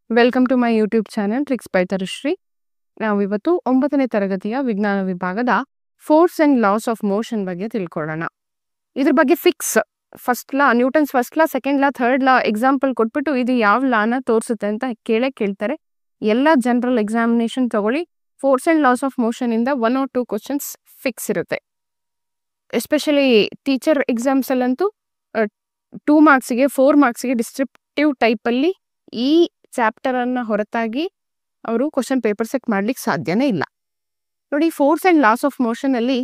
Welcome to my YouTube channel tricks by Tarushri. ನಾವಿವತ್ತು 9ನೇ ತರಗತಿಯ ವಿಜ್ಞಾನ ವಿಭಾಗದ force and laws of motion ಬಗ್ಗೆ ತಿಳ್ಕೊಳ್ಳೋಣ. ಇದ್ರ ಬಗ್ಗೆ first law, Newton's first law, second law, third law example ಕೊಟ್ಬಿಟ್ಟು ಇದು ಯಾವ ಲಾನ ತೋರಿಸುತ್ತೆ ಅಂತ ಕೇಳ್ತಾರೆ. ಎಲ್ಲ ಜನರಲ್ ಎಕ್ಸಾಮಿನೇಷನ್ ತಗೊಳ್ಳಿ, force and laws of motion ಇಂದ 1 or 2 ಕ್ವಶನ್ಸ್ ಫಿಕ್ಸ್ ಇರುತ್ತೆ. ಎಸ್ಪೆಷಲಿ ಟೀಚರ್ ಎಕ್ಸಾಮ್ಸ್ ಅಲ್ಲಂತೂ 2 ಮಾರ್ಕ್ಸ್ಗೆ 4 ಮಾರ್ಕ್ಸ್ಗೆ ಡಿಸ್ಕ್ರಿಪ್ಟಿವ್ ಟೈಪಲ್ಲಿ ಈ ಚಾಪ್ಟರ್ ಅನ್ನ ಹೊರತಾಗಿ ಅವರು ಕ್ವಶನ್ ಪೇಪರ್ ಸೆಟ್ ಮಾಡ್ಲಿಕ್ಕೆ ಸಾಧ್ಯನೇ ಇಲ್ಲ. ನೋಡಿ, force and laws of motion ಅಲ್ಲಿ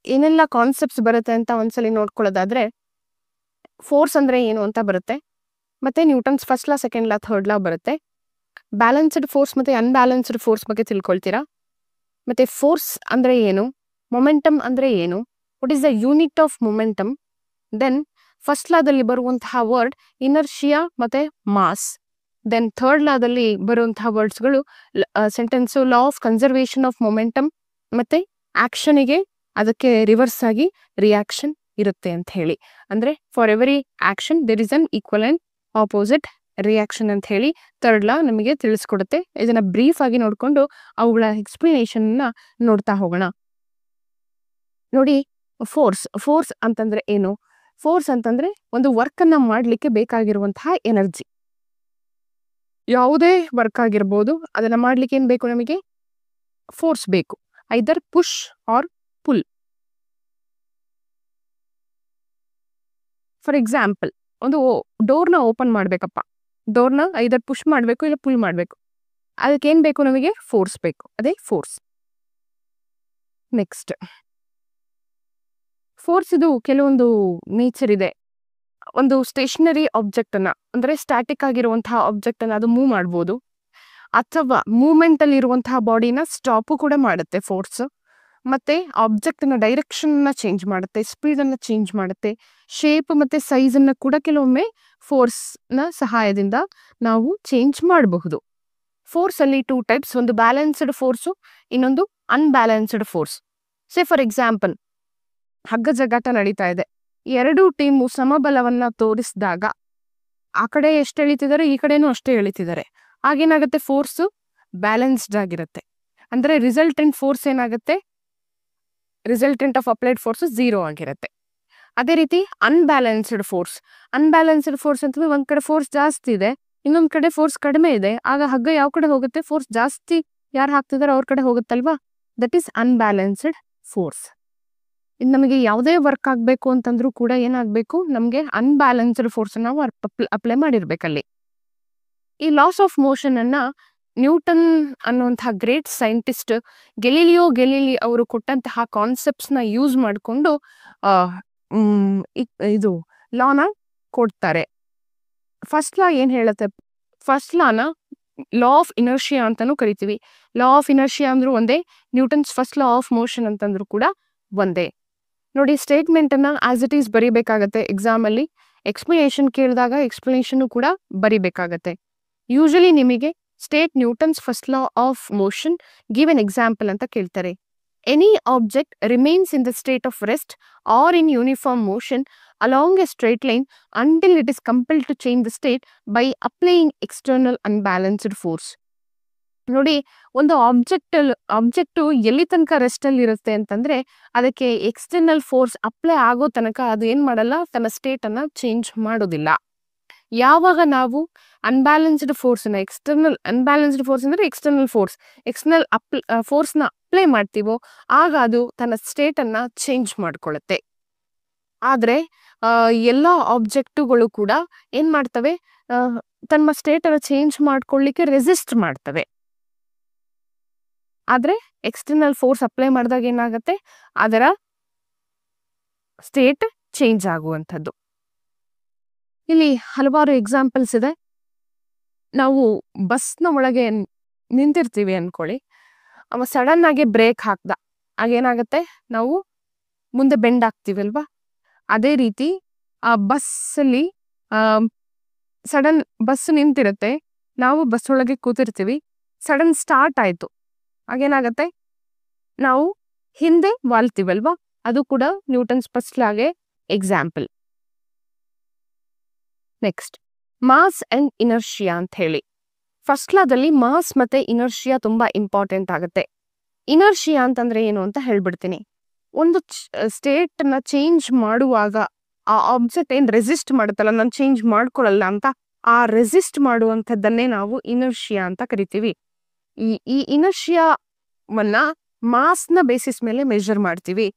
ಏನೆಲ್ಲ ಕಾನ್ಸೆಪ್ಟ್ಸ್ ಬರುತ್ತೆ ಅಂತ ಒಂದ್ಸಲಿ ನೋಡ್ಕೊಳ್ಳೋದಾದ್ರೆ, ಫೋರ್ಸ್ ಅಂದ್ರೆ ಏನು ಅಂತ ಬರುತ್ತೆ, ಮತ್ತೆ Newton's first law, second law, third law ಬರುತ್ತೆ. ಬ್ಯಾಲೆನ್ಸ್ಡ್ ಫೋರ್ಸ್ ಮತ್ತೆ ಅನ್ಬ್ಯಾಲೆನ್ಸ್ಡ್ ಫೋರ್ಸ್ ಬಗ್ಗೆ ತಿಳ್ಕೊಳ್ತೀರಾ. ಮತ್ತೆ ಫೋರ್ಸ್ ಅಂದ್ರೆ ಏನು, ಮೊಮೆಂಟಮ್ ಅಂದ್ರೆ ಏನು, what is the unit of momentum. Then first ಲಾದಲ್ಲಿ ಬರುವಂತಹ ವರ್ಡ್ ಇನರ್ಷಿಯಾ ಮತ್ತೆ ಮಾಸ್. ದೆನ್ ಥರ್ಡ್ ಲಾದಲ್ಲಿ ಬರುವಂತಹ ವರ್ಡ್ಸ್ಗಳು sentence law of conservation of momentum ಮತ್ತೆ ಆಕ್ಷನ್ಗೆ ಅದಕ್ಕೆ ರಿವರ್ಸ್ ಆಗಿ ರಿಯಾಕ್ಷನ್ ಇರುತ್ತೆ ಅಂತ ಹೇಳಿ. ಅಂದ್ರೆ for every action there is an equal and opposite reaction ಅಂತ ಹೇಳಿ ಥರ್ಡ್ ಲಾ ನಮಗೆ ತಿಳಿಸ್ಕೊಡುತ್ತೆ. ಇದನ್ನ ಬ್ರೀಫ್ ಆಗಿ ನೋಡ್ಕೊಂಡು ಅವುಗಳ ಎಕ್ಸ್ಪ್ಲನೇಷನ್ ನೋಡ್ತಾ ಹೋಗೋಣ. ನೋಡಿ, ಫೋರ್ಸ್ ಅಂತಂದ್ರೆ ಏನು? ಫೋರ್ಸ್ ಅಂತಂದ್ರೆ ಒಂದು ವರ್ಕ್ ಅನ್ನ ಮಾಡ್ಲಿಕ್ಕೆ ಬೇಕಾಗಿರುವಂತಹ ಎನರ್ಜಿ. ಯಾವುದೇ ವರ್ಕ್ ಆಗಿರ್ಬೋದು, ಅದನ್ನ ಮಾಡ್ಲಿಕ್ಕೆ ಏನ್ ಬೇಕು? ನಮಗೆ ಫೋರ್ಸ್ ಬೇಕು. Either push or pull. For example, ಒಂದು ಡೋರ್ನ ಓಪನ್ ಮಾಡ್ಬೇಕಪ್ಪ, ಡೋರ್ನ ಐದರ್ ಪುಷ್ ಮಾಡ್ಬೇಕು ಇಲ್ಲ ಪುಲ್ ಮಾಡ್ಬೇಕು. ಅದಕ್ಕೆ ಏನ್ ಬೇಕು? ನಮಗೆ ಫೋರ್ಸ್ ಬೇಕು. ಅದೇ ಫೋರ್ಸ್. ನೆಕ್ಸ್ಟ್, ಫೋರ್ಸ್ ಇದು ಕೆಲವೊಂದು ನೇಚರ್ ಇದೆ. ಒಂದು ಸ್ಟೇಷನರಿ ಆಬ್ಜೆಕ್ಟ್ ಅನ್ನ, ಅಂದ್ರೆ ಸ್ಟ್ಯಾಟಿಕ್ ಆಗಿರುವಂತಹ ಆಬ್ಜೆಕ್ಟ್ ಅನ್ನ ಅದು ಮೂವ್ ಮಾಡ್ಬೋದು, ಅಥವಾ ಮೂವ್ಮೆಂಟ್ ಅಲ್ಲಿ ಇರುವಂತಹ ಬಾಡಿನ ಸ್ಟಾಪು ಕೂಡ ಮಾಡುತ್ತೆ ಫೋರ್ಸ್. ಮತ್ತೆ ಆಬ್ಜೆಕ್ಟ್ ನ ಡೈರೆಕ್ಷನ್ ನ ಚೇಂಜ್ ಮಾಡುತ್ತೆ, ಸ್ಪೀಡ್ ಅನ್ನ ಚೇಂಜ್ ಮಾಡುತ್ತೆ, ಶೇಪ್ ಮತ್ತೆ ಸೈಜ್ ಅನ್ನ ಕೂಡ ಕೆಲವೊಮ್ಮೆ ಫೋರ್ಸ್ ನ ಸಹಾಯದಿಂದ ನಾವು ಚೇಂಜ್ ಮಾಡಬಹುದು. ಫೋರ್ಸ್ ಅಲ್ಲಿ 2 ಟೈಪ್ಸ್, ಒಂದು ಬ್ಯಾಲೆನ್ಸ್ಡ್ ಫೋರ್ಸು, ಇನ್ನೊಂದು unbalanced force. Say for example, ಹಗ್ಗ ಜಗ್ಗಾಟ ನಡೀತಾ ಇದೆ, 2 ಟೀಮು ಸಮಬಲವನ್ನ ತೋರಿಸಿದಾಗ ಆ ಕಡೆ ಎಷ್ಟು ಎಳಿತಿದ್ದಾರೆ, ಈ ಕಡೆನೂ ಅಷ್ಟೇ ಎಳಿತಿದ್ದಾರೆ. ಆಗೇನಾಗುತ್ತೆ? ಫೋರ್ಸ್ ಬ್ಯಾಲೆನ್ಸ್ಡ್ ಆಗಿರುತ್ತೆ. ಅಂದ್ರೆ ರಿಸಲ್ಟೆಂಟ್ ಫೋರ್ಸ್ ಏನಾಗುತ್ತೆ? ರಿಸಲ್ಟೆಂಟ್ ಆಫ್ ಅಪ್ಲೈಡ್ ಫೋರ್ಸ್ 0 ಆಗಿರುತ್ತೆ. ಅದೇ ರೀತಿ ಅನ್ಬ್ಯಾಲೆನ್ಸ್ಡ್ ಫೋರ್ಸ್ ಅಂತಂದ್ರೆ ಒಂದ್ ಕಡೆ ಫೋರ್ಸ್ ಜಾಸ್ತಿ ಇದೆ, ಇನ್ನೊಂದ್ ಕಡೆ ಫೋರ್ಸ್ ಕಡಿಮೆ ಇದೆ. ಆಗ ಹಗ್ಗ ಯಾವ ಕಡೆ ಹೋಗುತ್ತೆ? ಫೋರ್ಸ್ ಜಾಸ್ತಿ ಯಾರು ಹಾಕ್ತಿದಾರೋ ಅವ್ರ ಕಡೆ ಹೋಗುತ್ತಲ್ವಾ. That is unbalanced force. ಇನ್ನು ನಮಗೆ ಯಾವುದೇ ವರ್ಕ್ ಆಗ್ಬೇಕು ಅಂತಂದ್ರೂ ಕೂಡ ಏನಾಗ್ಬೇಕು? ನಮ್ಗೆ ಅನ್ಬ್ಯಾಲೆನ್ಸ್ಡ್ ಫೋರ್ಸ್ ನಾವು ಅಪ್ಲೈ ಮಾಡಿರ್ಬೇಕಲ್ಲಿ. ಈ ಲಾಸ್ ಆಫ್ ಮೋಷನ್ ಅನ್ನ ನ್ಯೂಟನ್ ಅನ್ನುವಂತಹ ಗ್ರೇಟ್ ಸೈಂಟಿಸ್ಟ್ ಗೆಲಿಲಿಯೋ ಅವರು ಕೊಟ್ಟಂತಹ ಕಾನ್ಸೆಪ್ಟ್ಸ್ ನ ಯೂಸ್ ಮಾಡಿಕೊಂಡು ಇದು ಲಾನ ಕೊಡ್ತಾರೆ. ಫಸ್ಟ್ ಲಾ ಏನ್ ಹೇಳುತ್ತೆ? ಫಸ್ಟ್ ಲಾನ ಲಾ ಆಫ್ ಇನರ್ಷಿಯಾ ಅಂತಾನೂ ಕರಿತೀವಿ. ಲಾ ಆಫ್ ಇನರ್ಷಿಯಾ ಅಂದ್ರೂ ಒಂದೇ, Newton's first law of motion ಅಂತಂದ್ರೂ ಕೂಡ ಒಂದೇ. ನೋಡಿ, ಸ್ಟೇಟ್ಮೆಂಟ್ ಅನ್ನ ಆಸ್ ಇಟ್ ಈಸ್ ಬರಿಬೇಕಾಗತ್ತೆ ಎಕ್ಸಾಮ್ ಅಲ್ಲಿ. ಎಕ್ಸ್ಪ್ಲನೇಷನ್ ಕೇಳಿದಾಗ ಎಕ್ಸ್ಪ್ಲನೇಷನ್ ಕೂಡ ಬರಿಬೇಕಾಗತ್ತೆ. ಯೂಶಲಿ ನಿಮಗೆ state Newton's first law of motion, give an example ಅಂತ ಕೇಳ್ತಾರೆ. Any object remains in the state of rest or in uniform motion along a straight line until it is compelled to change the state by applying external unbalanced force. ನೋಡಿ, ಒಂದು object ಎಲ್ಲಿ ತನಕ rest ಅಲ್ಲಿ ಇರುತ್ತೆ ಅಂತಂದ್ರೆ ಅದಕ್ಕೆ external force apply ಆಗೋ ತನಕ ಅದು ಏನ್ ಮಾಡಲ್ಲ, ತನ್ನ ಸ್ಟೇಟ್ ಅನ್ನ ಚೇಂಜ್ ಮಾಡೋದಿಲ್ಲ. ಯಾವಾಗ ನಾವು ಅನ್ಬ್ಯಾಲೆನ್ಸ್ಡ್ ಫೋರ್ಸ್ ಅನ್ಬ್ಯಾಲೆನ್ಸ್ಡ್ ಫೋರ್ಸ್ ಅಂದ್ರೆ ಎಕ್ಸ್ಟರ್ನಲ್ ಫೋರ್ಸ್ ನ ಅಪ್ಲೈ ಮಾಡ್ತೀವೋ ಆಗ ಅದು ತನ್ನ ಸ್ಟೇಟ್ ಅನ್ನ ಚೇಂಜ್ ಮಾಡ್ಕೊಳ್ಳುತ್ತೆ. ಆದ್ರೆ ಎಲ್ಲಾ ಆಬ್ಜೆಕ್ಟುಗಳು ಕೂಡ ಏನ್ ಮಾಡ್ತವೆ? ತಮ್ಮ ಸ್ಟೇಟ್ ಅನ್ನ ಚೇಂಜ್ ಮಾಡ್ಕೊಳ್ಳಿಕ್ಕೆ ರೆಸಿಸ್ಟ್ ಮಾಡ್ತವೆ. ಆದ್ರೆ ಎಕ್ಸ್ಟರ್ನಲ್ ಫೋರ್ಸ್ ಅಪ್ಲೈ ಮಾಡಿದಾಗ ಏನಾಗುತ್ತೆ? ಅದರ ಸ್ಟೇಟ್ ಚೇಂಜ್ ಆಗುವಂಥದ್ದು. ಇಲ್ಲಿ ಹಲವಾರು ಎಕ್ಸಾಂಪಲ್ಸ್ ಇದೆ. ನಾವು ಬಸ್ನ ಒಳಗೆ ನಿಂತಿರ್ತೀವಿ ಅನ್ಕೊಳ್ಳಿ, ಅವ ಸಡನ್ ಆಗಿ ಬ್ರೇಕ್ ಹಾಕ್ದ, ಆಗೇನಾಗತ್ತೆ? ನಾವು ಮುಂದೆ ಬೆಂಡ್ ಆಗ್ತೀವಿ ಅಲ್ವಾ. ಅದೇ ರೀತಿ ಆ ಬಸ್ಸಲ್ಲಿ ಸಡನ್ ಬಸ್ ನಿಂತಿರುತ್ತೆ, ನಾವು ಬಸ್ ಒಳಗೆ ಕೂತಿರ್ತೀವಿ, ಸಡನ್ ಸ್ಟಾರ್ಟ್ ಆಯ್ತು, ಆಗೇನಾಗತ್ತೆ? ನಾವು ಹಿಂದೆ ವಾಲ್ತೀವಲ್ವಾ. ಅದು ಕೂಡ ನ್ಯೂಟನ್ಸ್ ಫಸ್ಟ್ ಲಾಗೆ example. Next, mass and inertia ಅಂತ ಹೇಳಿ. ಫಸ್ಟ್ ಲಾದಲ್ಲಿ ಮಾಸ್ ಮತ್ತೆ ಇನರ್ಷಿಯಾ ತುಂಬಾ ಇಂಪಾರ್ಟೆಂಟ್ ಆಗುತ್ತೆ. ಇನರ್ಷಿಯಾ ಅಂತಂದ್ರೆ ಏನು ಅಂತ ಹೇಳ್ಬಿಡ್ತೀನಿ. ಒಂದು ಸ್ಟೇಟ್ ನ ಚೇಂಜ್ ಮಾಡುವಾಗ ಆ ಆಬ್ಜೆಕ್ಟ್ ಏನ್ ರೆಸಿಸ್ಟ್ ಮಾಡುತ್ತಲ್ಲ, ನಾನು ಚೇಂಜ್ ಮಾಡ್ಕೊಳಲ್ಲ ಅಂತ, ಆ ರೆಸಿಸ್ಟ್ ಮಾಡುವಂಥದ್ದನ್ನೇ ನಾವು ಇನರ್ಷಿಯಾ ಅಂತ ಕರಿತೀವಿ. ಈ ಇನರ್ಷಿಯಾವನ್ನ ಮಾಸ್ ನ ಬೇಸಿಸ್ ಮೇಲೆ ಮೆಜರ್ ಮಾಡ್ತೀವಿ.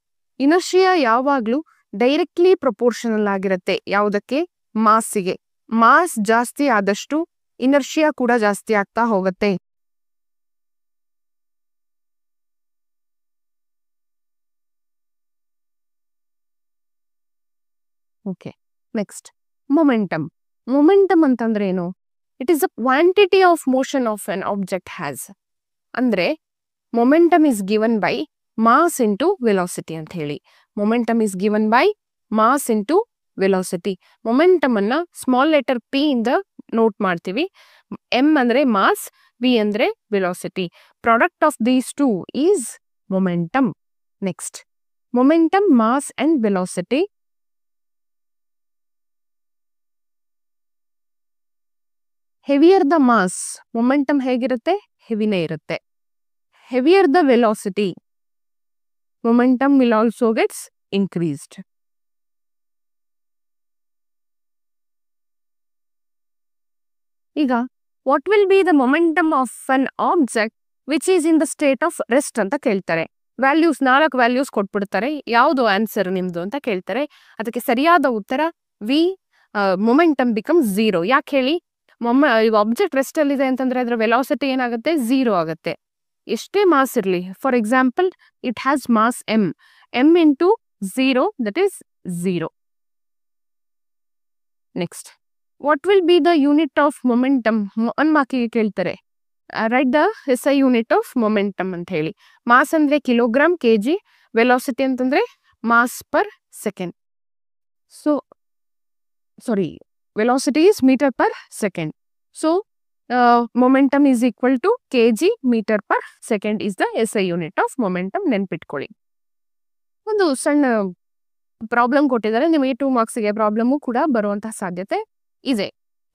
ಇನರ್ಷಿಯಾ ಯಾವಾಗ್ಲೂ ಡೈರೆಕ್ಟ್ಲಿ ಪ್ರಪೋರ್ಷನಲ್ ಆಗಿರುತ್ತೆ. ಯಾವುದಕ್ಕೆ? ಮಾಸ್ಸಿಗೆ. ಮಾಸ್ ಜಾಸ್ತಿ ಆದಷ್ಟು ಇನರ್ಷಿಯಾ ಕೂಡ ಜಾಸ್ತಿ ಆಗ್ತಾ ಹೋಗುತ್ತೆ. Okay, next momentum. ಮೊಮೆಂಟಮ್ ಅಂತಂದ್ರೆ ಏನು? It is a quantity of motion of an object has. ಅಂದ್ರೆ momentum is given by mass into velocity ಅಂತ ಹೇಳಿ. Momentum is given by mass into velocity. Momentum ಅನ್ನ ಸ್ಮಾಲ್ ಲೆಟರ್ ಪಿ ಇಂದ note ಮಾಡ್ತೀವಿ. M ಅಂದ್ರೆ mass, v ಅಂದ್ರೆ velocity. Product of these two is momentum. Next momentum, mass and velocity. Heavier the mass, momentum ಹೇಗಿರುತ್ತೆ? ಹೆವಿನೇ ಇರುತ್ತೆ. Heavier the velocity, momentum will also gets increased. ಈಗ what will be the momentum of an object which is in the state of rest ಅಂತ ಕೇಳ್ತಾರೆ. Values 4 values ಕೊಟ್ಬಿಡ್ತಾರೆ. ಯಾವುದು answer ನಿಮ್ದು ಅಂತ ಕೇಳ್ತಾರೆ. ಅದಕ್ಕೆ ಸರಿಯಾದ ಉತ್ತರ ವಿ, ಮೊಮೆಂಟಮ್ ಬಿಕಮ್ಸ್ 0. ಯಾಕೆ ಹೇಳಿ? ಆಬ್ಜೆಕ್ಟ್ ರೆಸ್ಟ್ ಅಲ್ಲಿ ಇದೆ ಅಂತಂದ್ರೆ ಅದರ ವೆಲಾಸಿಟಿ ಏನಾಗುತ್ತೆ? 0 ಆಗುತ್ತೆ. ಎಷ್ಟೇ ಮಾಸ್ ಇರಲಿ. For example, it has mass M. M into 0 that is 0. Next, what will be the unit of momentum? 1 ಮಾರ್ಕಿಗೆ ಕೇಳ್ತಾರೆ. Write the SI unit of momentum ಅಂತ ಹೇಳಿ. ಮಾಸ್ ಅಂದ್ರೆ ಕಿಲೋಗ್ರಾಮ್, ಕೆಜಿ. ವೆಲಾಸಿಟಿ ಅಂತಂದ್ರೆ mass per second. So sorry, velocity is meter per second. So, momentum is equal to kg meter per second is the SI unit of momentum. ನೆನ್ಪಿಟ್ಕೊಳ್ಳಿ. ಒಂದು ಸಣ್ಣ problem ಕೊಟ್ಟಿದ್ದಾರೆ. ನಿಮಗೆ 2 ಮಾರ್ಕ್ಸ್ಗೆ problem ಕೂಡ ಬರುವಂತಹ ಸಾಧ್ಯತೆ ಇದೆ.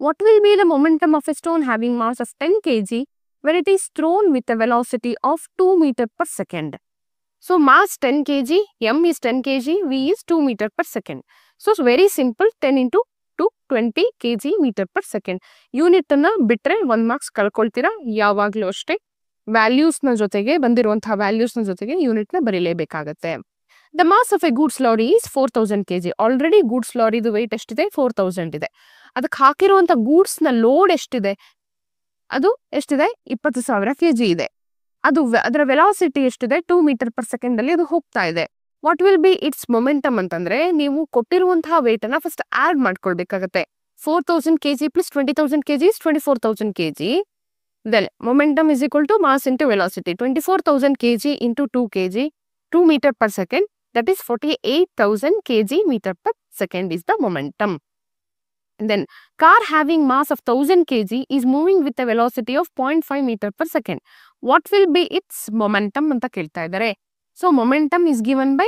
What will be the momentum of a stone having mass of 10 kg when it is thrown with a velocity of 2 meter per second? So, mass 10 kg, m is 10 kg, v is 2 meter per second. So, very simple, 10 into 20 kg meter per second. Unit ಅನ್ನ ಬಿಟ್ರೆ 1 marks ಕಳ್ಕೊಳ್ತೀರಾ. ಯಾವಾಗ್ಲೂ ಅಷ್ಟೇ values ನ ಜೊತೆಗೆ, ಬಂದಿರುವಂತಹ values ನ ಜೊತೆಗೆ unit ನ ಬರೀಲೇಬೇಕಾಗತ್ತೆ. The mass of a goods lorry is 4000 kg. Already goods ಲಾರಿದು ವೆಯ್ಟ್ ಎಷ್ಟಿದೆ? 4000 ಇದೆ. ಅದಕ್ಕೆ ಹಾಕಿರುವಂತ ಗೂಡ್ಸ್ ನ ಲೋಡ್ ಎಷ್ಟಿದೆ? ಅದು ಎಷ್ಟಿದೆ? 20,000 kg ಇದೆ. ಅದರ ವೆಲಾಸಿಟಿ ಎಷ್ಟಿದೆ? 2 ಮೀಟರ್ ಪರ್ ಸೆಕೆಂಡ್ ಅಲ್ಲಿ ಅದು ಹೋಗ್ತಾ ಇದೆ. What will be its momentum ಅಂತಂದ್ರೆ, ನೀವು ಕೊಟ್ಟಿರುವಂತಹ ವೇಟ್ ಅನ್ನ ಫಸ್ಟ್ ಆಡ್ ಮಾಡ್ಕೊಳ್ಬೇಕಾಗತ್ತೆ. 4000 kg plus 20,000 kg is 24,000 kg. Then momentum is equal to mass into velocity. 24,000 kg into 2 kg, 2 meter per second, that is 48,000 kg meter per second is the momentum. And then car having mass of 1000 kg is moving with a velocity of 0.5 meter per second. What will be its momentum ಅಂತ ಕೇಳ್ತಾ ಇದ್ದಾರೆ. So momentum is given by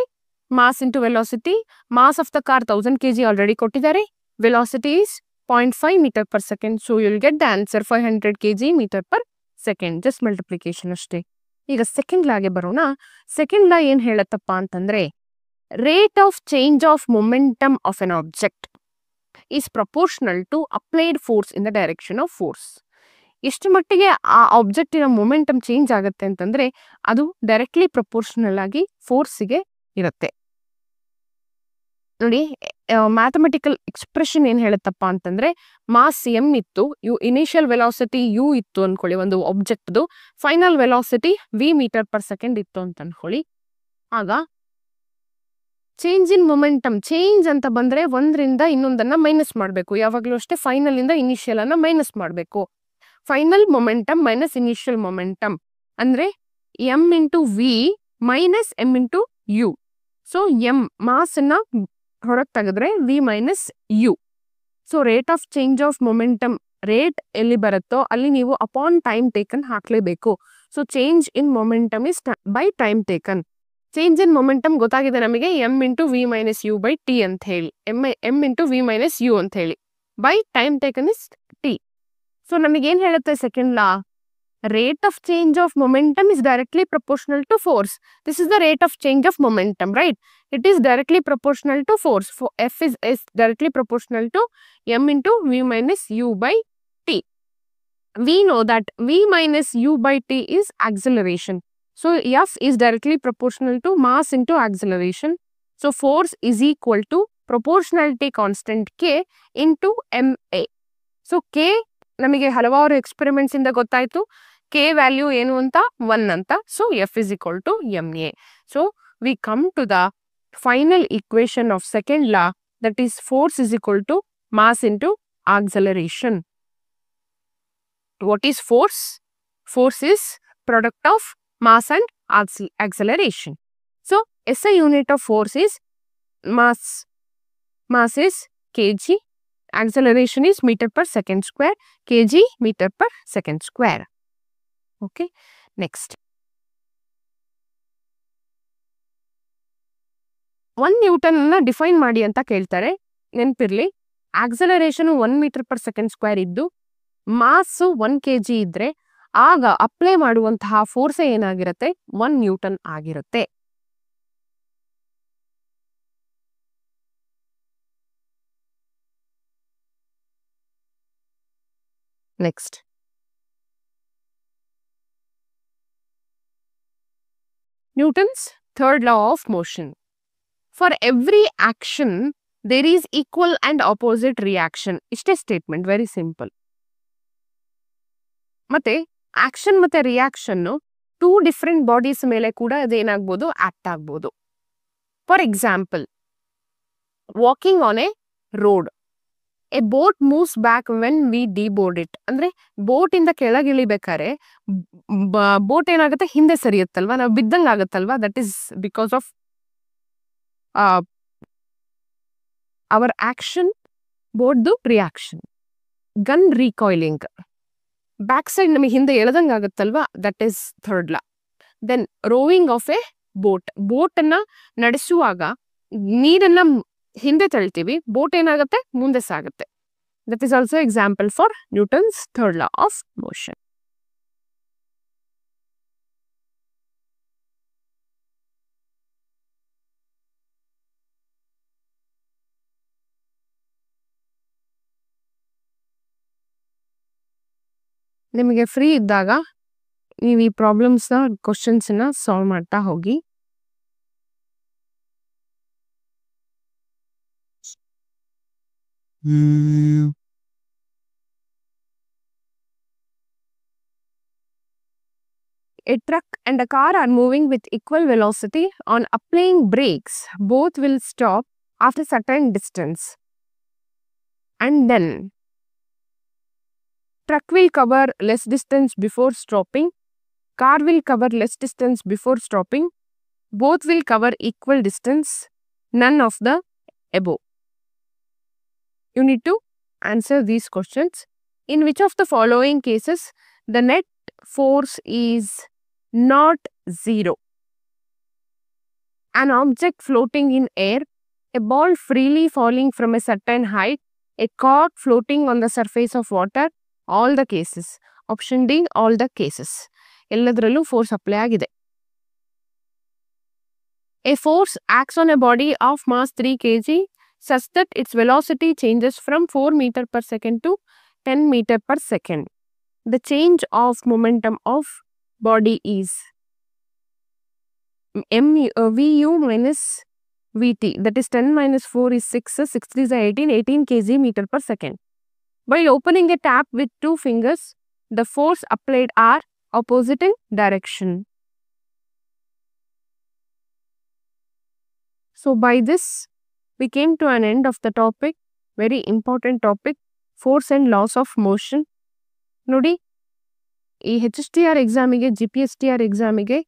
mass into velocity. Mass of the car 1000 kg already ಕೊಟ್ಟಿದ್ದಾರೆ. Velocity is 0.5 meter per second. So you'll get the answer 500 kg meter per second. Just multiplication ಅಷ್ಟೇ. ಈಗ second ಲಾಗೆ ಬರೋಣ. Second ಲಾ ಏನ್ ಹೇಳತ್ತಪ್ಪ ಅಂತಂದ್ರೆ, rate of change of momentum of N object is proportional to applied force in the direction of force. ಎಷ್ಟು ಮಟ್ಟಿಗೆ ಆ ಆಬ್ಜೆಕ್ಟಿನ momentum change ಆಗುತ್ತೆ ಅಂತಂದ್ರೆ ಅದು ಡೈರೆಕ್ಟ್ಲಿ ಪ್ರಪೋರ್ಷನಲ್ ಆಗಿ ಫೋರ್ಸಿಗೆ ಇರುತ್ತೆ. ನೋಡಿ, ಮ್ಯಾಥಮೆಟಿಕಲ್ ಎಕ್ಸ್ಪ್ರೆಷನ್ ಏನ್ ಹೇಳುತ್ತಪ್ಪ ಅಂತಂದ್ರೆ, ಮಾಸ್ ಎಂ ಇತ್ತು, ಇನಿಷಿಯಲ್ ವೆಲಾಸಿಟಿ ಯು ಇತ್ತು ಅನ್ಕೊಳ್ಳಿ ಒಂದು ಆಬ್ಜೆಕ್ಟ್ದು, final velocity v metre per second ಇತ್ತು ಅಂತ ಅನ್ಕೊಳ್ಳಿ. ಆಗ ಚೇಂಜ್ ಇನ್ ಮೊಮೆಂಟಮ್, ಚೇಂಜ್ ಅಂತ ಬಂದ್ರೆ ಒಂದರಿಂದ ಇನ್ನೊಂದನ್ನ ಮೈನಸ್ ಮಾಡಬೇಕು. ಯಾವಾಗ್ಲೂ ಅಷ್ಟೇ ಫೈನಲ್ ಇಂದ ಇನಿಷಿಯಲ್ ಅನ್ನ ಮೈನಸ್ ಮಾಡಬೇಕು. Final momentum minus initial momentum ಅಂದ್ರೆ m into v minus m into u. So m mass ಅನ್ನ ಹೊರಗೆ ತೆಗೆದ್ರೆ v minus u. So rate of change of momentum, rate ಎಲ್ಲಿ ಬರುತ್ತೋ ಅಲ್ಲಿ ನೀವು ಅಪಾನ್ ಟೈಮ್ ಟೇಕನ್ ಹಾಕ್ಲೇಬೇಕು. So change in momentum is by time taken. Change in momentum ಗೊತ್ತಾಗಿದೆ ನಮಗೆ, m into v minus u by t ಅಂತ ಹೇಳಿ, m into v minus u ಅಂತ ಹೇಳಿ. by time taken is t. So ನಮಗೇನ್ ಹೇಳುತ್ತೆ second law? Rate of change of momentum is directly proportional to force. This is the rate of change of momentum, right? It is directly proportional to force. For F is directly proportional to m into v minus u by t. We know that v minus u by t is acceleration. So F is directly proportional to mass into acceleration. So force is equal to proportionality constant k into ma. So k ನಮಗೆ ಹಲವಾರು experiments ಇಂದ ಗೊತ್ತಾಯ್ತು K value ಏನು ಅಂತ 1 ಅಂತ. So F is equal to M A. So we come to the final equation of second law, that is force is equal to mass into acceleration. What is force? Force is product of mass and acceleration. So SI unit of force is mass. Mass is kg. Acceleration is meter per second square. kg meter per second square. Okay. Next. 1 Newton ಅನ್ನ define ಮಾಡಿ ಅಂತ ಕೇಳ್ತಾರೆ. ನೆನಪಿರ್ಲಿ, acceleration 1 metre per second square ಇದ್ದು mass 1 kg ಇದ್ರೆ ಆಗ apply ಮಾಡುವಂತಹ force ಏನಾಗಿರುತ್ತೆ? 1 ನ್ಯೂಟನ್ ಆಗಿರುತ್ತೆ. Next, Newton's third law of motion. For every action, there is equal and opposite reaction. ಇಷ್ಟೇ ಸ್ಟೇಟ್ಮೆಂಟ್, ವೆರಿ ಸಿಂಪಲ್. ಮತ್ತೆ ಆಕ್ಷನ್ ಮತ್ತೆ ರಿಯಾಕ್ಷನ್ 2 ಡಿಫ್ರೆಂಟ್ ಬಾಡೀಸ್ ಮೇಲೆ ಕೂಡ ಅದೇನಾಗ್ಬೋದು? ಆಕ್ಟ್ ಆಗ್ಬೋದು. For example, walking on a road, a boat moves back when we deboard it. ಅಂದ್ರೆ boat ಇಂದ ಕೆಳಗಿಳಿಬೇಕಾರೆ ಬೋಟ್ ಏನಾಗುತ್ತೆ? ಹಿಂದೆ ಸರಿಯುತ್ತಲ್ವಾ, ನಾವು ಬಿದ್ದಂಗ ಆಗುತ್ತಲ್ವಾ. That is because of our action, ಬೋಟ್ದು reaction. Gun recoiling, back side ನಮಗೆ ಹಿಂದೆ ಎಳೆದಂಗ ಆಗುತ್ತಲ್ವಾ, that is third law. Then rowing of a boat, boat ಅನ್ನ ನಡೆಸುವಾಗ ನೀರನ್ನ ಹಿಂದೆ ತಳ್ತೀವಿ, ಬೋಟ್ ಏನಾಗುತ್ತೆ? ಮುಂದೆ ಸಾಗುತ್ತೆ. That is also example for Newton's third law of motion. ನಿಮಗೆ ಫ್ರೀ ಇದ್ದಾಗ ನೀವು ಈ ಪ್ರಾಬ್ಲಮ್ಸ್ನ, ಕ್ವಶನ್ಸ್ನ ಸಾಲ್ವ್ ಮಾಡ್ತಾ ಹೋಗಿ. A truck and a car are moving with equal velocity. On applying brakes, both will stop after certain distance. And then, truck will cover less distance before stopping. Car will cover less distance before stopping. Both will cover equal distance. None of the above. You need to answer these questions. In which of the following cases the net force is not zero? An object floating in air, a ball freely falling from a certain height, a cork floating on the surface of water. All the cases. Option D, all the cases. ಎಲ್ಲದರಲ್ಲೂ force apply ಆಗಿದೆ. A force acts on a body of mass 3 kg such that its velocity changes from 4 meter per second to 10 meter per second. The change of momentum of body is Vu minus Vt. That is 10 minus 4 is 6, 6 3 is 18 kg meter per second. While opening a tap with 2 fingers, the force applied are opposite in direction. So by this, we came to an end of the topic. Very important topic, force and laws of motion. ನೋಡಿ, ಈ HSTR ಎಕ್ಸಾಮಿಗೆ, GPSTR ಎಕ್ಸಾಮಿಗೆ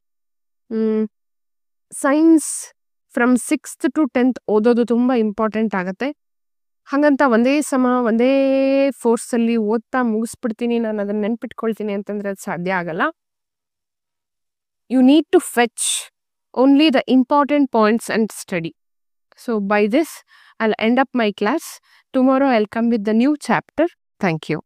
science from 6th to 10th ಓದೋದು ತುಂಬ important ಆಗುತ್ತೆ. ಹಾಗಂತ ಒಂದೇ ಫೋರ್ಸಲ್ಲಿ ಓದ್ತಾ ಮುಗಿಸ್ಬಿಡ್ತೀನಿ, ನಾನು ಅದನ್ನ ನೆನ್ಪಿಟ್ಕೊಳ್ತೀನಿ ಅಂತಂದ್ರೆ ಅದು ಸಾಧ್ಯ ಆಗಲ್ಲ. You need to fetch only the important points and study. So by this I'll end up my class. Tomorrow I'll come with the new chapter. Thank you.